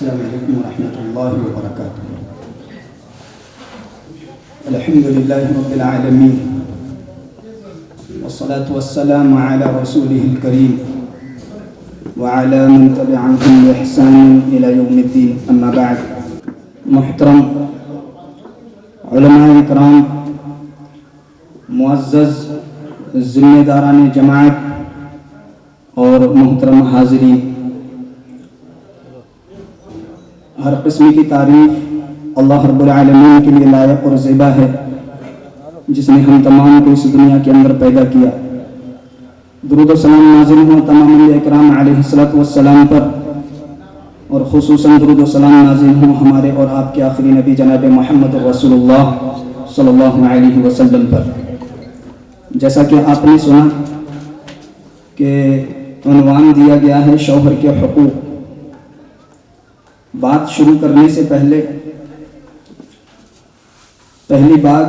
السلام علیکم ورحمۃ اللہ وبرکاتہ۔ الحمد للہ رب العالمین والصلاة والسلام علی رسولہ الکریم وعلی من تبعهم بإحسان إلی یوم الدین، اما بعد۔ محترم علماء اکرام، معزز ذمہ داران جماعت اور محترم حاضرین، ہر قسم کی تعریف اللہ رب العالمین کے لیے لائق اور زیبا ہے، جس نے ہم تمام کو اس دنیا کے اندر پیدا کیا۔ درود و سلام نازل ہوں تمام انبیاء اکرام علیہ السلام پر، اور خصوصاً درود و سلام نازل ہوں ہمارے اور آپ کے آخری نبی جناب محمد رسول اللہ صلی اللہ علیہ وسلم پر۔ جیسا کہ آپ نے سنا کہ عنوان دیا گیا ہے شوہر کے حقوق۔ بات شروع کرنے سے پہلی بات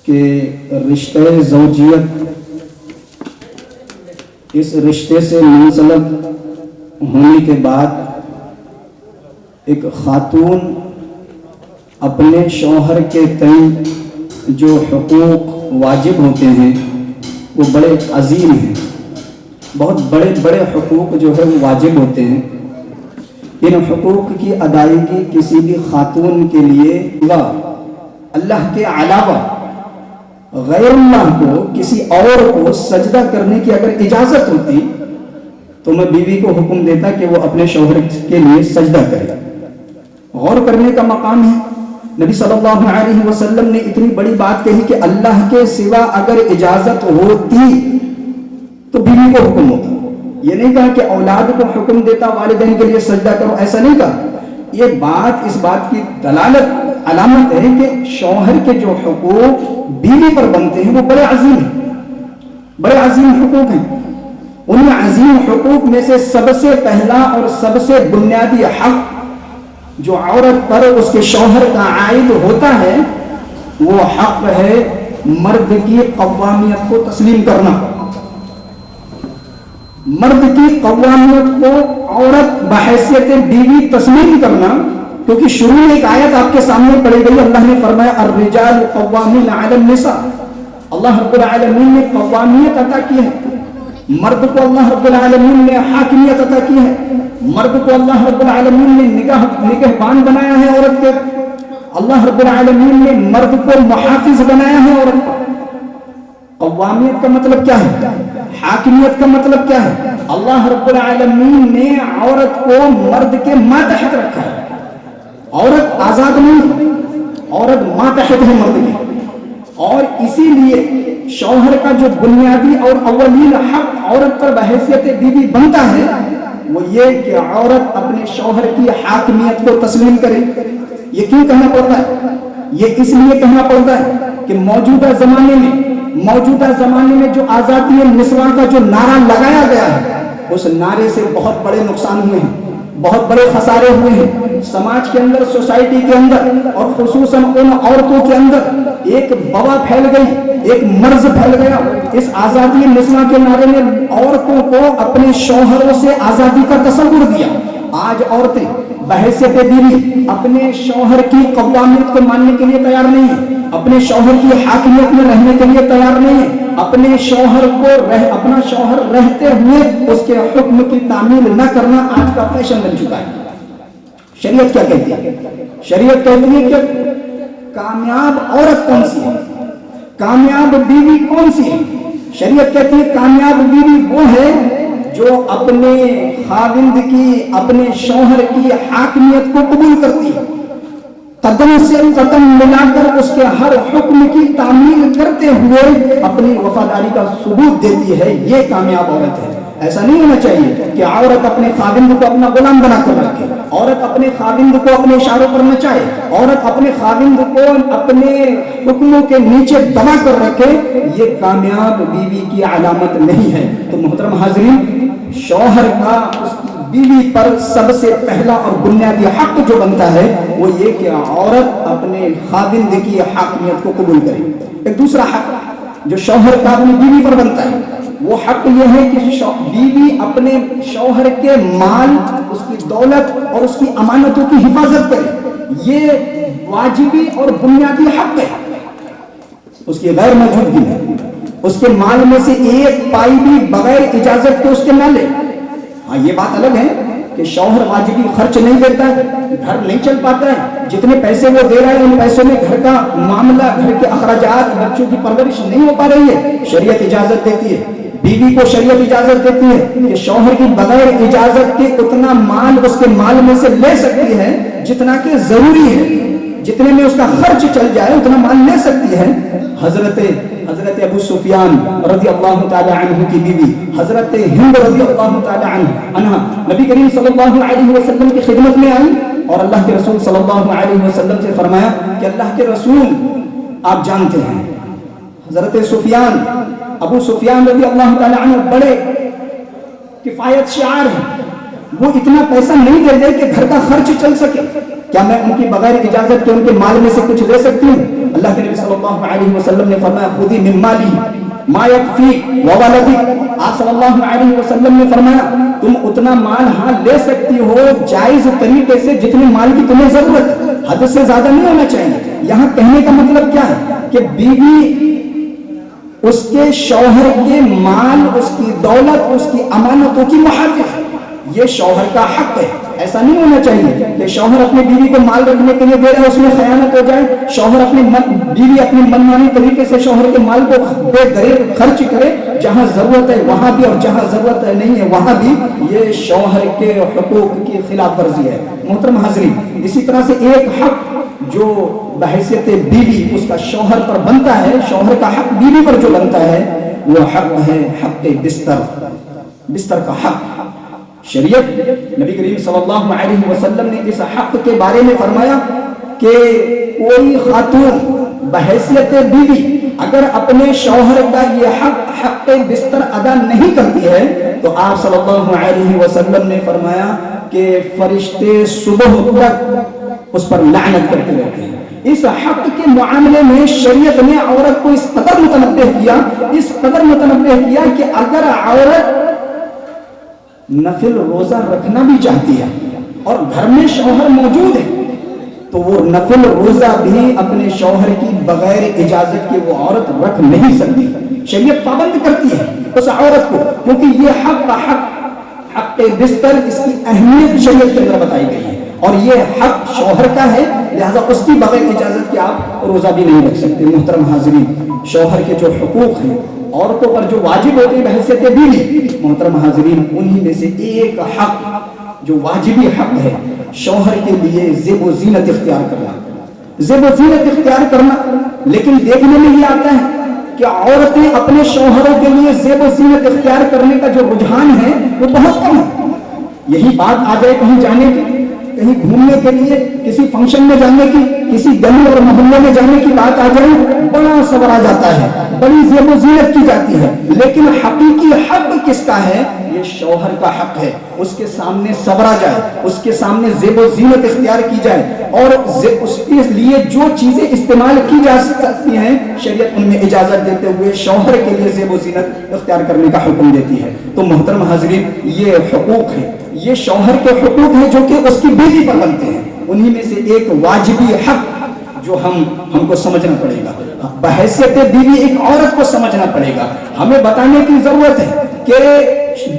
کہ رشتہ زوجیت، اس رشتے سے منسلک ہونے کے بعد ایک خاتون اپنے شوہر کے تئیں جو حقوق واجب ہوتے ہیں وہ بڑے عظیم ہیں، بہت بڑے بڑے حقوق جو ہے وہ واجب ہوتے ہیں۔ ان حقوق کی ادائیگی کسی بھی خاتون کے لیے اللہ کے علاوہ غیر اللہ کو، کسی اور کو سجدہ کرنے کی اگر اجازت ہوتی تو میں بیوی کو حکم دیتا کہ وہ اپنے شوہر کے لیے سجدہ کرے۔ غور کرنے کا مقام ہے، نبی صلی اللہ علیہ وسلم نے اتنی بڑی بات کہی کہ اللہ کے سوا اگر اجازت ہوتی تو بیوی کو حکم ہوتا۔ یہ نہیں کہا کہ اولاد کو حکم دیتا والدین کے لیے سجدہ کرو، ایسا نہیں کہا۔ یہ بات اس بات کی دلالت علامت ہے کہ شوہر کے جو حقوق بیوی پر بنتے ہیں وہ بڑے عظیم ہیں، بڑے عظیم حقوق ہیں۔ ان عظیم حقوق میں سے سب سے پہلا اور سب سے بنیادی حق جو عورت پر اس کے شوہر کا عائد ہوتا ہے وہ حق ہے مرد کی قوامیت کو تسلیم کرنا۔ مرد کی قوامیت کو عورت بحیثیت بیوی تسلیم کرنا، کیونکہ شروع میں ایک آیت آپ کے سامنے پڑھی گئی، اللہ نے فرمایا الرجال قوامون علی النساء۔ اللہ رب العالمین نے قوامیت عطا کی ہے، مرد کو اللہ رب العالمین نے حاکمیت عطا کی ہے، مرد کو اللہ رب العالمین نے نگہبان بنایا ہے عورت کے، اللہ رب العالمین نے مرد کو محافظ بنایا ہے عورت کو۔ قوامیت کا مطلب کیا ہے؟ حاکمیت کا مطلب کیا ہے؟ اللہ رب العالمین نے عورت کو مرد کے ماتحت رکھا ہے۔ عورت آزاد نہیں ہے، عورت ماتحت ہے مرد کی، اور اسی لیے شوہر کا جو بنیادی اور اولین حق عورت پر بحیثیت بیوی بنتا ہے وہ یہ کہ عورت اپنے شوہر کی حاکمیت کو تسلیم کرے۔ یہ کیوں کہنا پڑتا ہے؟ یہ اس لیے کہنا پڑتا ہے کہ موجودہ زمانے میں جو آزادی نسواں کا جو نعرہ لگایا گیا ہے اس نعرے سے بہت بڑے نقصان ہوئے ہیں، بہت بڑے خسارے ہوئے ہیں سماج کے اندر، سوسائٹی کے اندر، اور خصوصاً ان عورتوں کے اندر ایک وبا پھیل گئی، ایک مرض پھیل گیا۔ اس آزادی نسواں کے نعرے نے عورتوں کو اپنے شوہروں سے آزادی کا تصور دیا۔ آج عورتیں بحیثیت بیوی اپنے شوہر کی قوامیت کو ماننے کے لیے تیار نہیں ہیں، اپنے شوہر کی حاکمیت میں رہنے کے لیے تیار نہیں ہیں، اپنے شوہر کو اپنا شوہر رہتے ہوئے اس کے حکم کی تعمیل نہ کرنا آج کا فیشن بن چکا ہے۔ شریعت کیا کہتی ہے؟ شریعت کہتی ہے کہ کامیاب عورت کون سی ہے، کامیاب بیوی کون سی ہے؟ شریعت کہتی ہے کامیاب بیوی وہ ہے جو اپنے خاوند کی، اپنے شوہر کی حاکمیت کو قبول کرتی ہے، قدم سے قدم ملا کر اس کے ہر حکم کی تعمیل کرتے ہوئے اپنی وفاداری کا ثبوت دیتی ہے، یہ کامیاب عورت ہے۔ ایسا نہیں ہونا چاہیے کہ عورت اپنے خاوند کو اپنا غلام بنا کر رکھے، عورت اپنے خاوند کو اپنے اشاروں پر نچائے، عورت اپنے خاوند کو اپنے حکموں کے نیچے دبا کر رکھے، یہ کامیاب بیوی کی علامت نہیں ہے۔ تو محترم حاضرین، شوہر کا بیوی پر سب سے پہلا اور بنیادی حق جو بنتا ہے وہ یہ کہ عورت اپنے خاوند کی حاکمیت کو قبول کرے۔ ایک دوسرا حق جو شوہر کا اپنی بیوی پر بنتا ہے وہ حق یہ ہے کہ بیوی اپنے شوہر کے مال، اس کی دولت اور اس کی امانتوں کی حفاظت کرے، یہ واجبی اور بنیادی حق ہے اس کی غیر موجودگی میں۔ اس کے مال میں سے ایک پائی بھی بغیر اجازت کے اس کے نہ لے۔ ہاں یہ بات الگ ہے کہ شوہر واجبی خرچ نہیں دیتا ہے، گھر نہیں چل پاتا ہے، جتنے پیسے وہ دے رہا ہے ان پیسوں میں گھر کا معاملہ، گھر کے اخراجات، بچوں کی پرورش نہیں ہو پا رہی ہے، شریعت اجازت دیتی ہے، بیوی کو شریعت اجازت دیتی ہے کہ شوہر کی بغیر اجازت کے اتنا مال اس کے مال میں سے لے سکتی ہے جتنا کہ ضروری ہے، جتنے میں اس کا خرچ چل جائے اتنا مال لے سکتی ہے۔ حضرت ابو سفیان رضی اللہ تعالی عنہ کی بیوی حضرت ہند رضی اللہ تعالی عنہ نبی کریم صلی اللہ علیہ وسلم کی خدمت میں آئی اور اللہ کے رسول صلی اللہ علیہ وسلم سے فرمایا کہ اللہ کے رسول آپ جانتے ہیں حضرت ابو سفیان رضی اللہ تعالی عنہ بڑے کفایت شعار ہیں، وہ اتنا پیسہ نہیں دے دے کہ گھر کا خرچ چل سکے، کیا میں ان کی بغیر اجازت کے ان کے مال میں سے کچھ دے سکتی ہوں؟ اللہ کے نبی صلی اللہ علیہ وسلم نے فرمایا خودی من مالی ما یکفیک وولدک، آپ صلی اللہ علیہ وسلم نے فرمایا تم اتنا مال ہاں لے سکتی ہو جائز طریقے سے جتنے مال کی تمہیں ضرورت ہے، حد سے زیادہ نہیں ہونا چاہیے۔ یہاں کہنے کا مطلب کیا ہے کہ بیوی اس کے شوہر کے مال، اس کی دولت، اس کی امانتوں کی محافظ ہے، یہ شوہر کا حق ہے۔ ایسا نہیں ہونا چاہیے کہ شوہر اپنی بیوی کو مال رکھنے کے لیے دے رہا ہے، اس میں خیانت ہو جائے، شوہر بیوی اپنی منمانی طریقے سے شوہر کے مال کو بے دریغ خرچ کرے، جہاں ضرورت ہے وہاں بھی اور جہاں ضرورت نہیں ہے وہاں بھی، یہ شوہر کے حقوق کی خلاف ورزی ہے۔ محترم حاضرین، اسی طرح سے ایک حق جو بحیثیت بیوی اس کا شوہر پر بنتا ہے، شوہر کا حق بیوی پر جو بنتا ہے وہ حق ہے حق بستر کا حق۔ شریعت نبی کریم صلی اللہ علیہ وسلم نے اس حق کے بارے میں فرمایا کہ کوئی خاتون بحیثیت بیوی اگر اپنے شوہر کا یہ حق بستر ادا نہیں کرتی ہے تو آپ صلی اللہ علیہ وسلم نے فرمایا کہ فرشتے صبح تک اس پر لعنت کرتے رہتے ہیں۔ اس حق کے معاملے میں شریعت نے عورت کو اس قدر متنبہ کیا کہ اگر عورت نفل روزہ رکھنا بھی چاہتی ہے اور گھر میں شوہر موجود ہے تو وہ نفل روزہ بھی اپنے شوہر کی بغیر اجازت کے وہ عورت رکھ نہیں سکتی، شریعت پابند کرتی ہے اس عورت کو، کیونکہ یہ حق بستر، اس کی اہمیت شریعت کے اندر بتائی گئی ہے اور یہ حق شوہر کا ہے، لہذا اس کی بغیر اجازت کے آپ روزہ بھی نہیں رکھ سکتے۔ محترم حاضرین، شوہر کے جو حقوق ہیں عورتوں پر جو واجب ہوتی ہے بحیثیت بیوی، محترم حاضرین انہی میں سے ایک حق جو واجبی حق ہے شوہر کے لیے زیب و زینت اختیار کرنا، لیکن دیکھنے میں یہ آتا ہے کہ عورتیں اپنے شوہروں کے لیے زیب و زینت اختیار کرنے کا جو رجحان ہے وہ بہت کم ہے۔ یہی بات آ جائے کہیں جانے کی، کہیں گھومنے کے لیے، کسی فنکشن میں جانے کی، کسی گلی اور محلے میں جانے کی بات آ جائے، بڑا صبر آ جاتا ہے، بڑی زیب و زینت کی جاتی ہے، لیکن حقیقی حق کس کا ہے؟ یہ شوہر کا حق ہے۔ اس کے سامنے صبر آ جائے، اس کے سامنے زیب و زینت اختیار کی جائے اور اس کے لیے جو چیزیں استعمال کی جا سکتی ہیں شریعت ان میں اجازت دیتے ہوئے شوہر کے لیے زیب و زینت اختیار کرنے کا حکم دیتی ہے۔ تو محترم حاضرین، یہ حقوق ہیں، یہ شوہر کے حقوق ہیں جو کہ اس کی بیوی پر بنتے ہیں، انہی میں سے ایک واجبی حق جو ہم کو سمجھنا پڑے گا، بحیثیت بیوی ایک عورت کو سمجھنا پڑے گا۔ ہمیں بتانے کی ضرورت ہے کہ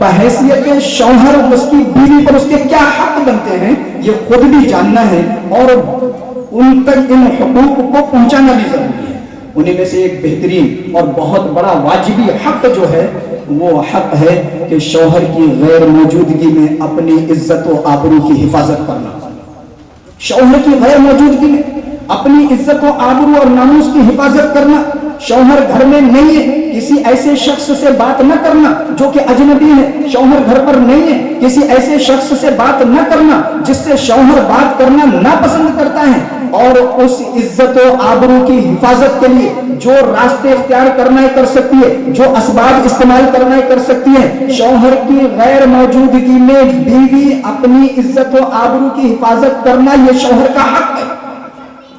بحیثیت شوہر اس کی بیوی پر اس کے کیا حق بنتے ہیں، یہ خود بھی جاننا ہے اور ان تک ان حقوق کو پہنچانا بھی ضروری ہے۔ انہی میں سے ایک بہترین اور بہت بڑا واجبی حق جو ہے وہ حق ہے کہ شوہر کی غیر موجودگی میں اپنی عزت و آبرو کی حفاظت کرنا۔ شوہر کی غیر موجودگی میں اپنی عزت و آبرو اور ناموس کی حفاظت کرنا۔ شوہر گھر میں نہیں ہے، کسی ایسے شخص سے بات نہ کرنا جو کہ اجنبی ہے، شوہر گھر پر نہیں ہے، کسی ایسے شخص سے بات نہ کرنا جس سے شوہر بات کرنا ناپسند کرتا ہے، اور اس عزت و آبرو کی حفاظت کے لیے جو راستے اختیار کرنا ہے کر سکتی ہے، جو اسباب استعمال کرنا ہے کر سکتی ہے۔ شوہر کی غیر موجودگی میں بیوی اپنی عزت و آبرو کی حفاظت کرنا یہ شوہر کا حق ہے،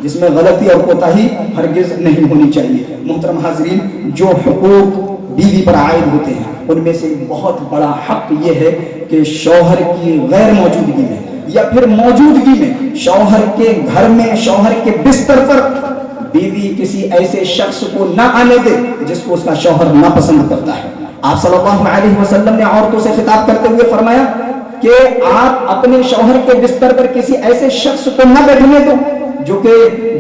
جس میں غلطی اور کوتاہی ہرگز نہیں ہونی چاہیے۔ محترم حاضرین، جو حقوق بیوی پر عائد ہوتے ہیں، ان میں سے بہت بڑا حق یہ ہے کہ شوہر کی غیر موجودگی میں یا پھر موجودگی میں شوہر کے گھر میں، شوہر کے بستر پر بیوی کسی ایسے شخص کو نہ آنے دے جس کو اس کا شوہر ناپسند کرتا ہے۔ آپ صلی اللہ علیہ وسلم نے عورتوں سے خطاب کرتے ہوئے فرمایا کہ آپ اپنے شوہر کے بستر پر کسی ایسے شخص کو نہ بیٹھنے دو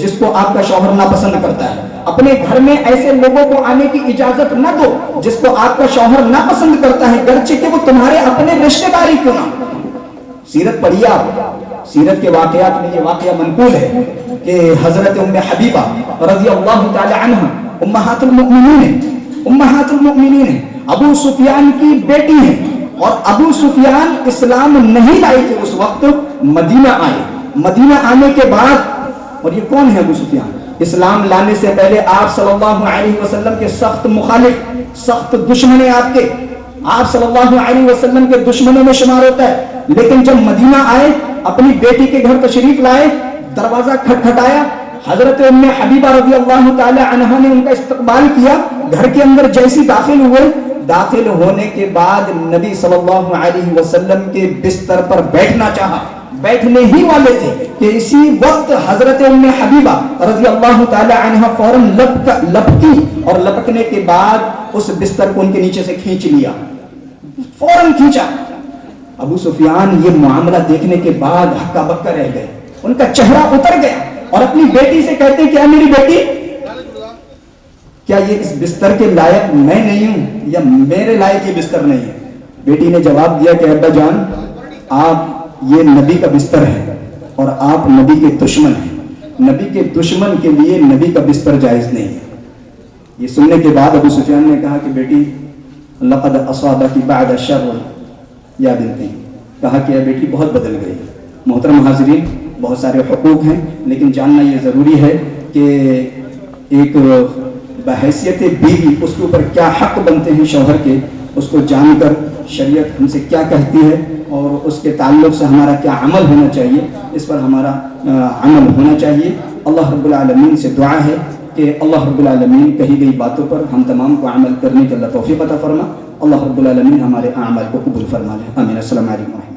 جس کو آپ کا شوہر ناپسند کرتا ہے، اپنے گھر میں ایسے لوگوں کو آنے کی اجازت نہ دو جس کو آپ کا شوہر ناپسند کرتا ہے، گرچہ کہ وہ تمہارے اپنے رشتہ داری کیوں نہ۔ سیرت پڑھیے آپ، سیرت کے واقعات میں یہ واقعہ منقول ہے کہ حضرت ام حبیبہ رضی اللہ تعالی عنہ امہات المؤمنین ہیں، ابو سفیان کی بیٹی ہیں، اور ابو سفیان اسلام نہیں لائے تھے اس وقت، مدینہ آئے۔ مدینہ آنے کے بعد، اور یہ کون ہے ابو سفیان؟ اسلام لانے سے پہلے آپ صلی اللہ علیہ وسلم کے سخت مخالف، سخت دشمن آپ کے، آپ صلی اللہ علیہ وسلم کے دشمنوں میں شمار ہوتا ہے، لیکن جب مدینہ آئے، اپنی بیٹی کے گھر تشریف لائے، دروازہ کھٹکھٹایا، حضرت ام حبیبہ رضی اللہ تعالی عنہا نے ان کا استقبال کیا، گھر کے اندر جیسی داخل ہوئے، داخل ہونے کے بعد نبی صلی اللہ علیہ وسلم کے بستر پر بیٹھنا چاہا، بیٹھنے ہی والے تھے کہ اسی وقت حضرت ام حبیبہ رضی اللہ تعالی عنہ فوراً لپکی، اور لپکنے کے بعد اس بستر کو ان کے نیچے سے کھینچ لیا، فوراً کھینچا۔ ابو سفیان یہ معاملہ دیکھنے کے بعد ہکا بکا رہ گئے، ان کا چہرہ اتر گیا، اور اپنی بیٹی سے کہتے ہیں کیا میری بیٹی، کیا یہ اس بستر کے لائق میں نہیں ہوں یا میرے لائق یہ بستر نہیں ہے؟ بیٹی نے جواب دیا کہ ابا جان، آپ یہ نبی کا بستر ہے اور آپ نبی کے دشمن ہیں، نبی کے دشمن کے لیے نبی کا بستر جائز نہیں ہے۔ یہ سننے کے بعد ابو سفیان نے کہا کہ بیٹی لقد اصابك بعد الشر یا بنتی، کہا کہ اے بیٹی بہت بدل گئی۔ محترم حاضرین، بہت سارے حقوق ہیں، لیکن جاننا یہ ضروری ہے کہ ایک بحیثیت بیوی اس کے اوپر کیا حق بنتے ہیں شوہر کے، اس کو جان کر شریعت ہم سے کیا کہتی ہے اور اس کے تعلق سے ہمارا کیا عمل ہونا چاہیے، اس پر ہمارا عمل ہونا چاہیے۔ اللہ رب العالمین سے دعا ہے کہ اللہ رب العالمین کہی گئی باتوں پر ہم تمام کو عمل کرنے کی اللہ توفیق عطا فرما۔ اللہ رب العالمین ہمارے اعمال کو قبول فرما لے، آمین۔ السلام علیکم۔